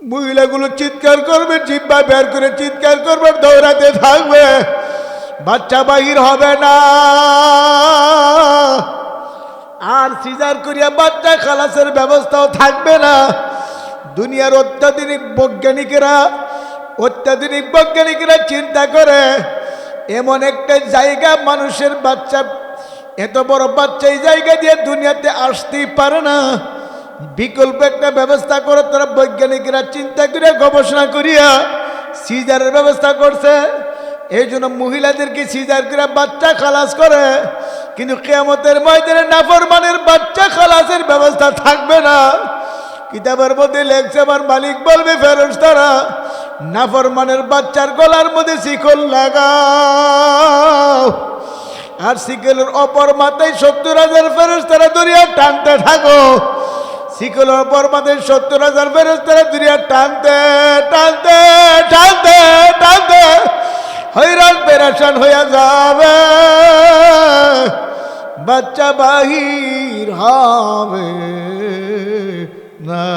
মহিলাগুলো চিৎকার করবে, জিব্বা বের করে চিৎকার করবে, দৌড়াতে থাকবে, বাচ্চা বাহির হবে না। আর সিজার করিয়া বাচ্চা খালাসের ব্যবস্থাও থাকবে না। দুনিয়ার অত্যাধুনিক বৈজ্ঞানিকরা চিন্তা করে এমন একটা জায়গা, মানুষের বাচ্চা, এত বড় বাচ্চা এই জায়গা দিয়ে দুনিয়াতে আসতেই পারে না, বিকল্প একটা ব্যবস্থা করে তারা বৈজ্ঞানিকরা চিন্তা করে গবেষণা করিয়া সিজারের ব্যবস্থা করছে। এই জন্য মহিলাদেরকে সিজার করে বাচ্চা খালাস করে। কিন্তু কিয়ামতের ময়দানে নাফরমানের বাচ্চা খালাসের ব্যবস্থা থাকবে না। কিতাবের মধ্যে লেখছে, আমার মালিক বলবে, ফেরেশতারা নাফরমানের বাচ্চার গলার মধ্যে শিকল লাগাও, আর শিকলের অপর মাথায় 70,000 ফেরেশতারা দরিয়া টানতে থাকো। শিকলের অপর মাথায় 70,000 ফেরেশতারা দরিয়া টানতে টানতে টানতে টানতে হয়রান পেরেশান হইয়া যাবে, বাচ্চা বাহির হবে না।